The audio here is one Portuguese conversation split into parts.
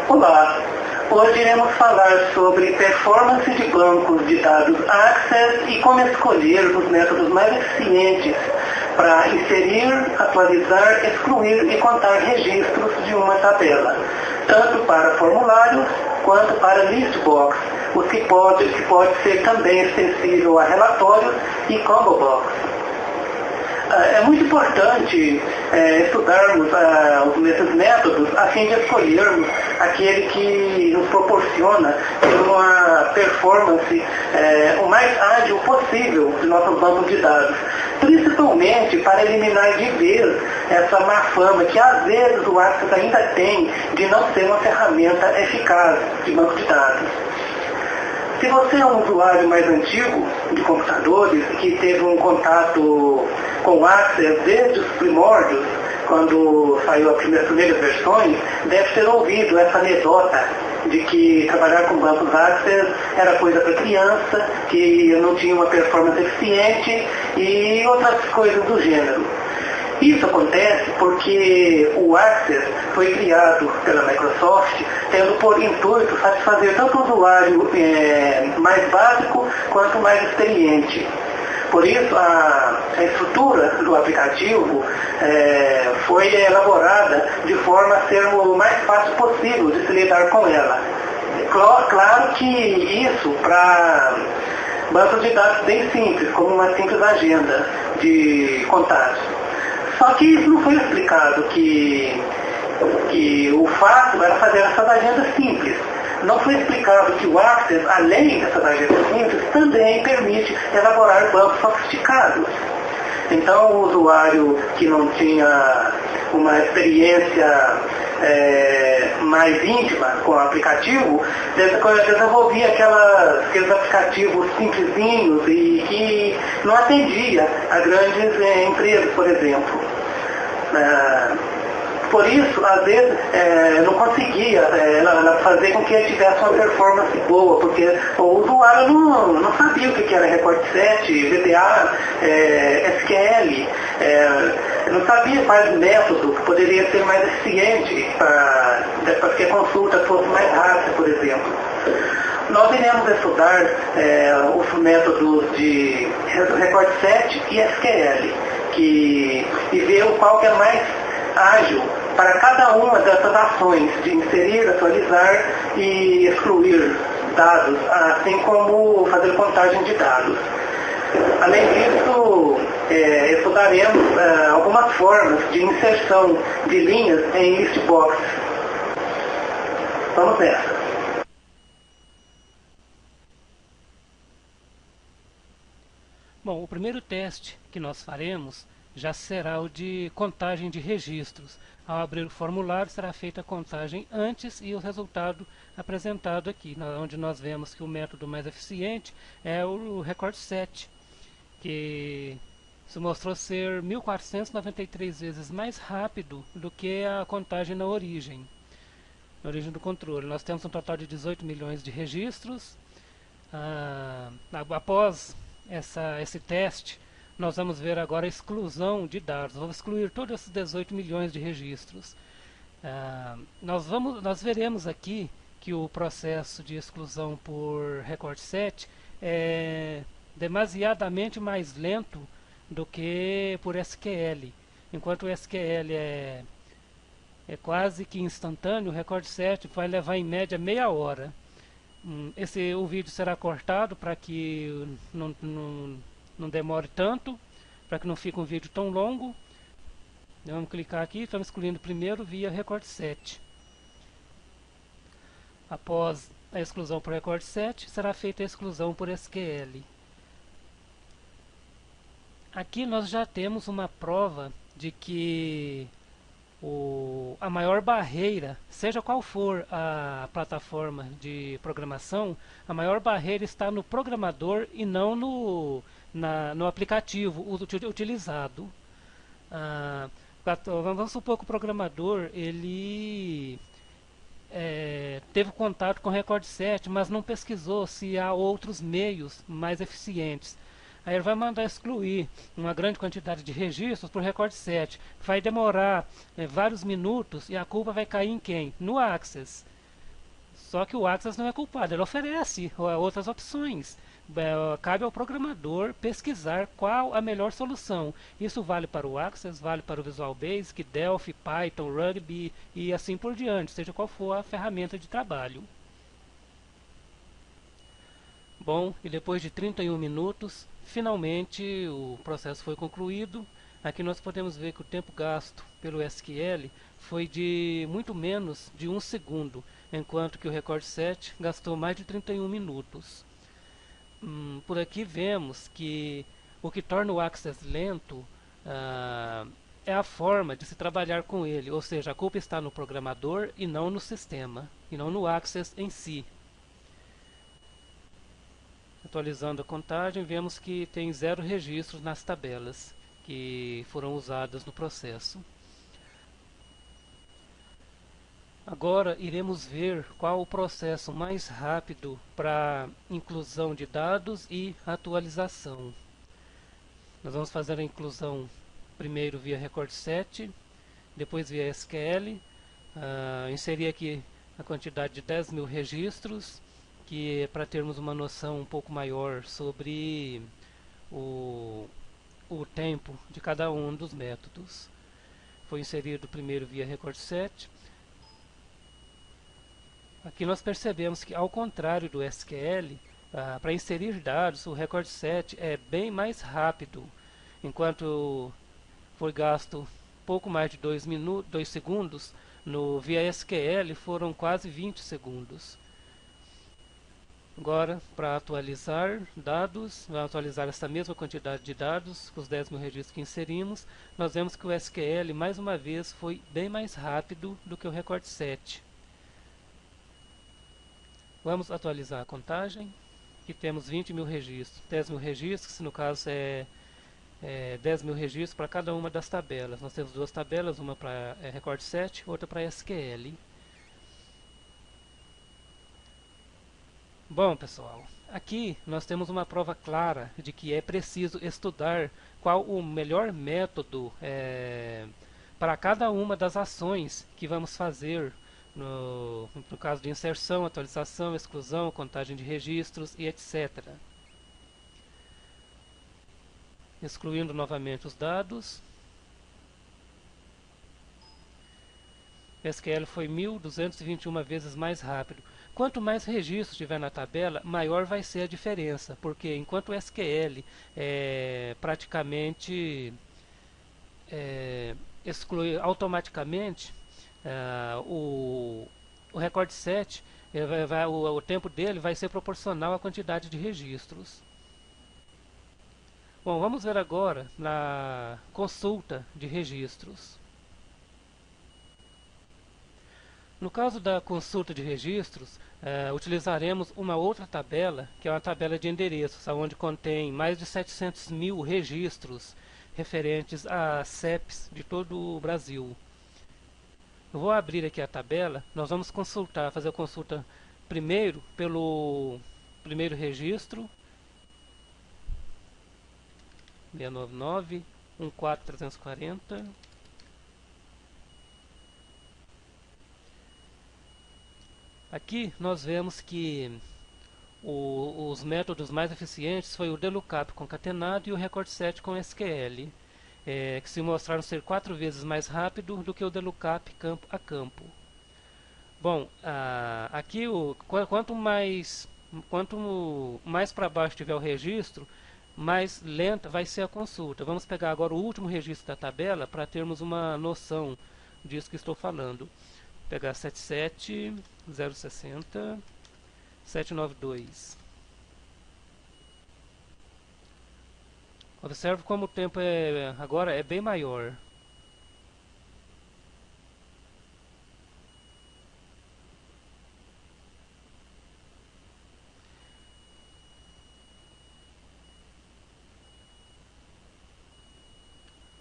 Olá, hoje iremos falar sobre performance de bancos de dados Access e como escolher os métodos mais eficientes para inserir, atualizar, excluir e contar registros de uma tabela, tanto para formulários quanto para listbox, o que pode ser também extensível a relatórios e combo box. É muito importante estudarmos esses métodos a fim de escolhermos aquele que nos proporciona uma performance o mais ágil possível de nossos bancos de dados, principalmente para eliminar de vez essa má fama que às vezes o Access ainda tem de não ser uma ferramenta eficaz de banco de dados. Se você é um usuário mais antigo de computadores, que teve um contato com o Access desde os primórdios, quando saiu as primeiras versões, deve ter ouvido essa anedota de que trabalhar com bancos Access era coisa para criança, que não tinha uma performance eficiente e outras coisas do gênero. Isso acontece porque o Access foi criado pela Microsoft tendo por intuito satisfazer tanto o usuário mais básico quanto mais experiente. Por isso, a estrutura do aplicativo foi elaborada de forma a ser o mais fácil possível de se lidar com ela. Claro que isso para bancos de dados bem simples, como uma simples agenda de contatos. Só que isso não foi explicado, que o fato era fazer essas agendas simples. Não foi explicado que o Access, além dessas agendas simples, também permite elaborar bancos sofisticados. Então, o usuário que não tinha uma experiência mais íntima com o aplicativo, desenvolvia aqueles aplicativos simplesinhos e que não atendia a grandes empresas, por exemplo. Por isso, às vezes, não conseguia fazer com que ele tivesse uma performance boa, porque o usuário não sabia o que era Record 7, VBA, SQL, não sabia quais métodos que poderia ser mais eficiente para que a consulta fosse mais rápida, por exemplo. Nós iremos estudar os métodos de Record 7 e SQL, e ver qual que é mais ágil para cada uma dessas ações de inserir, atualizar e excluir dados, assim como fazer contagem de dados. Além disso, estudaremos algumas formas de inserção de linhas em listbox. Vamos nessa. Bom, o primeiro teste que nós faremos já será o de contagem de registros. Ao abrir o formulário, será feita a contagem antes e o resultado apresentado aqui, onde nós vemos que o método mais eficiente é o Record 7, que se mostrou ser 1493 vezes mais rápido do que a contagem na origem do controle. Nós temos um total de 18 milhões de registros. Após esse teste, nós vamos ver agora a exclusão de dados. Vamos excluir todos esses 18 milhões de registros. Nós veremos aqui que o processo de exclusão por Record 7 é demasiadamente mais lento do que por SQL. Enquanto o SQL é quase que instantâneo, o Record 7 vai levar em média meia hora. O vídeo será cortado para que não demore tanto, para que não fique um vídeo tão longo. Vamos clicar aqui, estamos excluindo primeiro via Record 7. Após a exclusão por Record 7, será feita a exclusão por SQL. Aqui nós já temos uma prova de que a maior barreira, seja qual for a plataforma de programação, a maior barreira está no programador e não no aplicativo utilizado. Vamos supor que o programador ele teve contato com o Record 7, mas não pesquisou se há outros meios mais eficientes. Aí ele vai mandar excluir uma grande quantidade de registros por Record 7. Vai demorar vários minutos e a culpa vai cair em quem? No Access. Só que o Access não é culpado, ele oferece outras opções. Cabe ao programador pesquisar qual a melhor solução. Isso vale para o Access, vale para o Visual Basic, Delphi, Python, Ruby e assim por diante, seja qual for a ferramenta de trabalho. Bom, e depois de 31 minutos, finalmente o processo foi concluído. Aqui nós podemos ver que o tempo gasto pelo SQL foi de muito menos de 1 segundo, enquanto que o Record Set gastou mais de 31 minutos. Por aqui vemos que o que torna o Access lento é a forma de se trabalhar com ele, ou seja, a culpa está no programador e não no sistema, e não no Access em si. Atualizando a contagem, vemos que tem 0 registros nas tabelas que foram usadas no processo. Agora iremos ver qual o processo mais rápido para inclusão de dados e atualização. Nós vamos fazer a inclusão primeiro via Record Set, depois via SQL, inserir aqui a quantidade de 10.000 registros, que é para termos uma noção um pouco maior sobre o tempo de cada um dos métodos. Foi inserido primeiro via Record Set. Aqui nós percebemos que, ao contrário do SQL, para inserir dados, o Record Set é bem mais rápido, enquanto foi gasto pouco mais de 2 segundos, no via SQL foram quase 20 segundos. Agora, para atualizar dados, vamos atualizar essa mesma quantidade de dados, com os 10.000 registros que inserimos, nós vemos que o SQL, mais uma vez, foi bem mais rápido do que o Record Set. Vamos atualizar a contagem. Aqui temos 20.000 registros, 10.000 registros, que no caso é 10.000 registros para cada uma das tabelas. Nós temos duas tabelas, uma para Record Set, outra para SQL. Bom, pessoal, aqui nós temos uma prova clara de que é preciso estudar qual o melhor método para cada uma das ações que vamos fazer no caso de inserção, atualização, exclusão, contagem de registros e etc. Excluindo novamente os dados. SQL foi 1.221 vezes mais rápido. Quanto mais registros tiver na tabela, maior vai ser a diferença, porque enquanto o SQL praticamente exclui automaticamente, o Record Set, o tempo dele vai ser proporcional à quantidade de registros. Bom, vamos ver agora na consulta de registros. No caso da consulta de registros, utilizaremos uma outra tabela, que é uma tabela de endereços, onde contém mais de 700.000 registros referentes a CEPs de todo o Brasil. Eu vou abrir aqui a tabela, nós vamos consultar, fazer a consulta primeiro pelo primeiro registro, 699 14340. Aqui nós vemos que os métodos mais eficientes foi o delookup concatenado e o Record Set com SQL, que se mostraram ser 4 vezes mais rápido do que o delookup campo a campo. Bom, aqui quanto mais para baixo tiver o registro, mais lenta vai ser a consulta. Vamos pegar agora o último registro da tabela para termos uma noção disso que estou falando. Pegar 77060 792. Observe como o tempo agora é bem maior.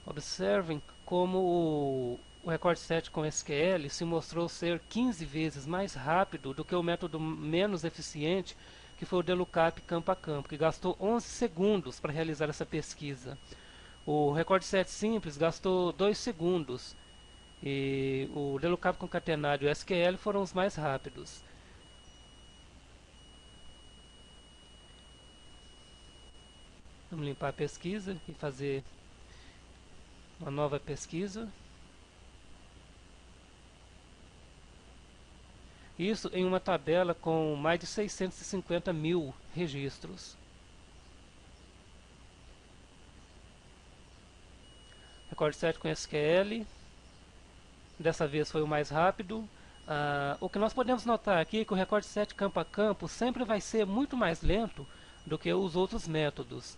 Observem como o Record Set com SQL se mostrou ser 15 vezes mais rápido do que o método menos eficiente, que foi o delookup campo a campo, que gastou 11 segundos para realizar essa pesquisa. O Record Set simples gastou 2 segundos, e o delookup concatenado e o SQL foram os mais rápidos. Vamos limpar a pesquisa e fazer uma nova pesquisa. Isso em uma tabela com mais de 650 mil registros. Record 7 com SQL. Dessa vez foi o mais rápido. O que nós podemos notar aqui é que o Record 7 campo a campo sempre vai ser muito mais lento do que os outros métodos.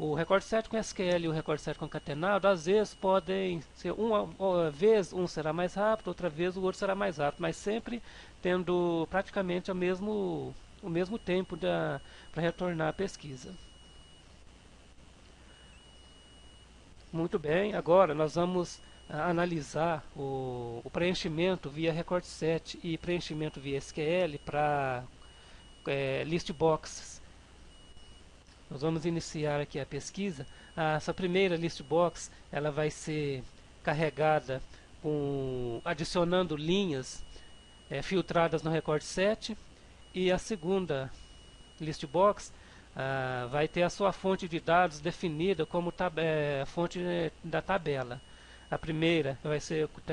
O Record 7 com SQL e o Record 7 concatenado, às vezes podem ser uma vez um será mais rápido, outra vez o outro será mais rápido, mas sempre tendo praticamente o mesmo tempo para retornar a pesquisa. Muito bem, agora nós vamos analisar o preenchimento via Record 7 e preenchimento via SQL para list boxes. Nós vamos iniciar aqui a pesquisa. Essa primeira list box ela vai ser carregada adicionando linhas filtradas no Record 7, e a segunda list box vai ter a sua fonte de dados definida como fonte da tabela. A primeira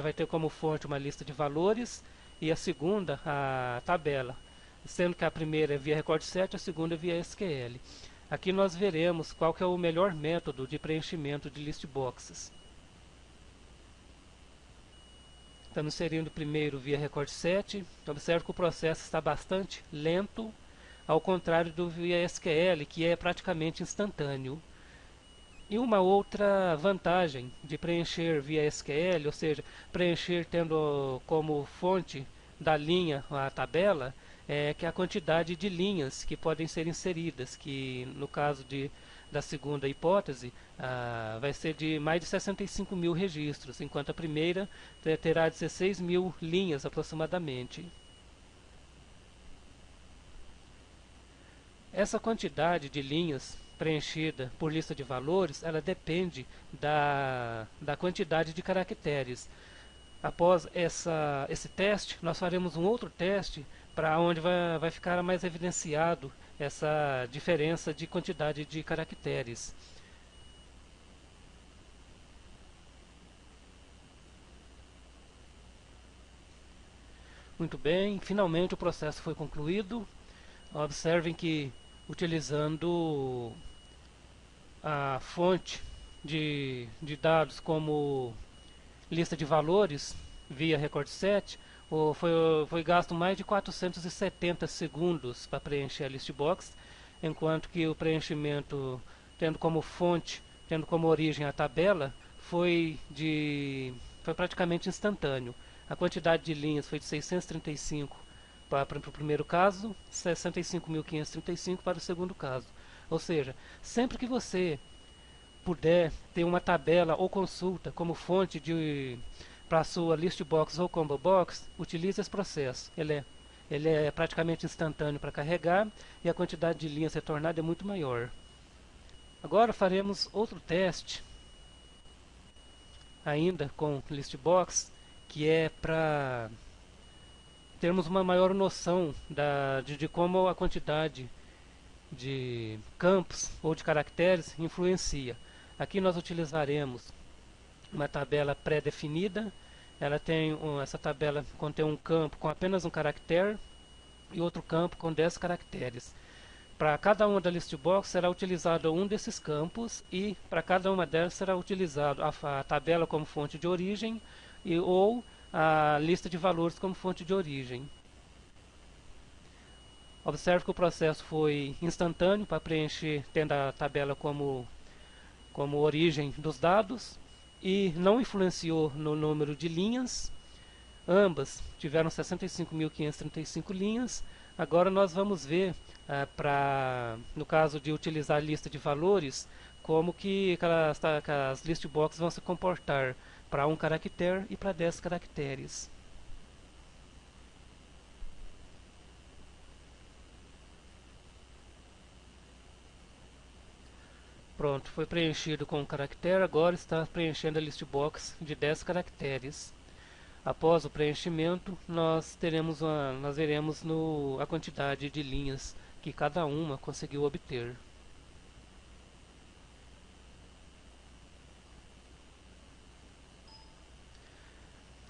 vai ter como fonte uma lista de valores e a segunda a tabela, sendo que a primeira é via Record 7, a segunda é via SQL. Aqui nós veremos qual que é o melhor método de preenchimento de list boxes. Estamos inserindo primeiro via Record 7. Observe que o processo está bastante lento, ao contrário do via SQL, que é praticamente instantâneo. E uma outra vantagem de preencher via SQL, ou seja, preencher tendo como fonte da linha a tabela, é que a quantidade de linhas que podem ser inseridas, que no caso da segunda hipótese vai ser de mais de 65 mil registros, enquanto a primeira terá 16 mil linhas aproximadamente. Essa quantidade de linhas preenchida por lista de valores, ela depende da quantidade de caracteres. Após esse teste, nós faremos um outro teste para onde vai ficar mais evidenciado essa diferença de quantidade de caracteres. Muito bem, finalmente o processo foi concluído. Observem que utilizando a fonte de dados como lista de valores via Record 7, foi gasto mais de 470 segundos para preencher a list box, enquanto que o preenchimento tendo como fonte, tendo como origem a tabela, foi praticamente instantâneo. A quantidade de linhas foi de 635 para o primeiro caso, 65.535 para o segundo caso. Ou seja, sempre que você puder ter uma tabela ou consulta como fonte para a sua list box ou combo box, utilize esse processo. Ele é praticamente instantâneo para carregar e a quantidade de linhas retornadas é muito maior. Agora faremos outro teste, ainda com list box, que é para termos uma maior noção de como a quantidade de campos ou de caracteres influencia. Aqui nós utilizaremos uma tabela pré-definida. Essa tabela contém um campo com apenas um caractere e outro campo com 10 caracteres. Para cada uma da list box será utilizado um desses campos, e para cada uma delas será utilizado a tabela como fonte de origem ou a lista de valores como fonte de origem. Observe que o processo foi instantâneo para preencher tendo a tabela como origem dos dados e não influenciou no número de linhas. Ambas tiveram 65.535 linhas. Agora nós vamos ver, no caso de utilizar a lista de valores, como que as list boxes vão se comportar para um caractere e para 10 caracteres. Pronto, foi preenchido com um caractere, agora está preenchendo a list box de 10 caracteres. Após o preenchimento, nós veremos a quantidade de linhas que cada uma conseguiu obter.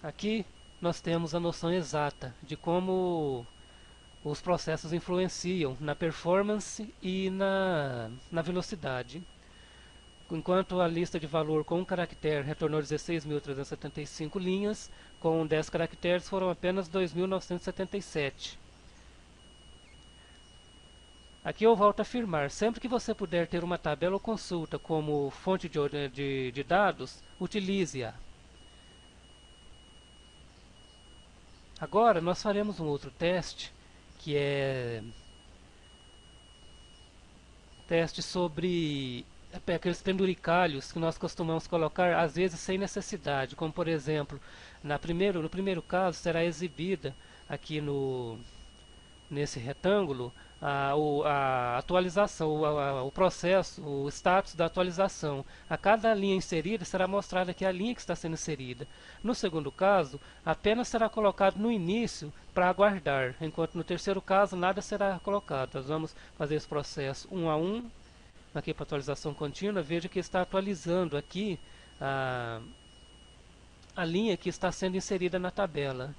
Aqui nós temos a noção exata de como os processos influenciam na performance e na velocidade. Enquanto a lista de valor com um caractere retornou 16.375 linhas, com 10 caracteres foram apenas 2.977. Aqui eu volto a afirmar, sempre que você puder ter uma tabela ou consulta como fonte de dados, utilize-a. Agora nós faremos um outro teste, que é teste sobre aqueles penduricalhos que nós costumamos colocar às vezes sem necessidade, como por exemplo, no primeiro caso será exibida aqui nesse retângulo a atualização, o processo, o status da atualização. A cada linha inserida será mostrada aqui a linha que está sendo inserida. No segundo caso, apenas será colocado no início para aguardar, enquanto no terceiro caso nada será colocado. Nós vamos fazer esse processo um a um, aqui para atualização contínua. Veja que está atualizando aqui a linha que está sendo inserida na tabela.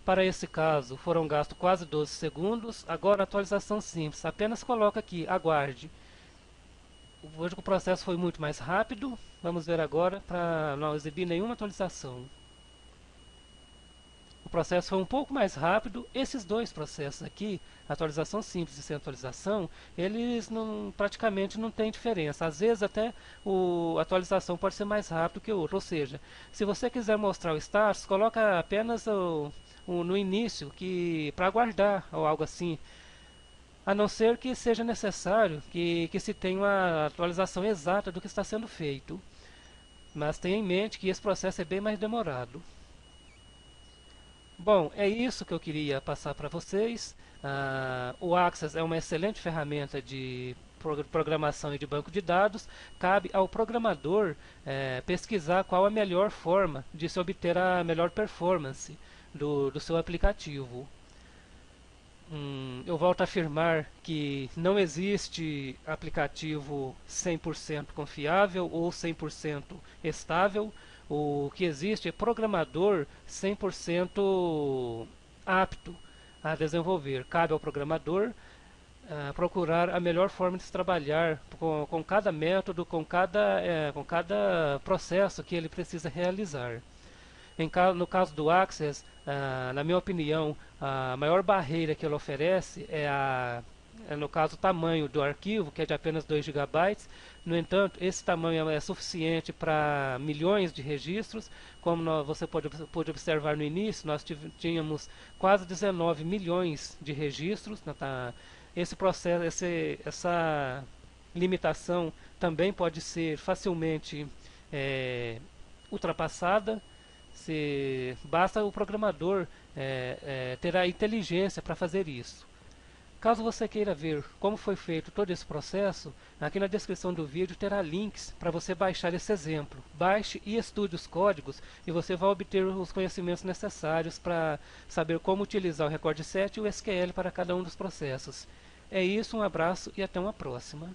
Para esse caso, foram gastos quase 12 segundos. Agora, atualização simples. Apenas coloca aqui, aguarde. Veja que o processo foi muito mais rápido. Vamos ver agora para não exibir nenhuma atualização. O processo foi um pouco mais rápido. Esses dois processos aqui, atualização simples e sem atualização, eles praticamente não têm diferença. Às vezes até a atualização pode ser mais rápido que o outro. Ou seja, se você quiser mostrar o status, coloca apenas no início, para aguardar ou algo assim, a não ser que seja necessário que se tenha uma atualização exata do que está sendo feito. Mas tenha em mente que esse processo é bem mais demorado. Bom, é isso que eu queria passar para vocês. O Access é uma excelente ferramenta de programação e de banco de dados. Cabe ao programador pesquisar qual a melhor forma de se obter a melhor performance do seu aplicativo. Eu volto a afirmar que não existe aplicativo 100% confiável ou 100% estável. O que existe é programador 100% apto a desenvolver. Cabe ao programador procurar a melhor forma de se trabalhar com cada método, com cada processo que ele precisa realizar. No caso do Access, na minha opinião, a maior barreira que ele oferece no caso, o tamanho do arquivo, que é de apenas 2 GB. No entanto, esse tamanho é suficiente para milhões de registros. Como você pode observar no início, nós tínhamos quase 19 milhões de registros. Essa limitação também pode ser facilmente ultrapassada. Basta o programador ter a inteligência para fazer isso. Caso você queira ver como foi feito todo esse processo, aqui na descrição do vídeo terá links para você baixar esse exemplo. Baixe e estude os códigos e você vai obter os conhecimentos necessários para saber como utilizar o Record Set e o SQL para cada um dos processos. É isso, um abraço e até uma próxima.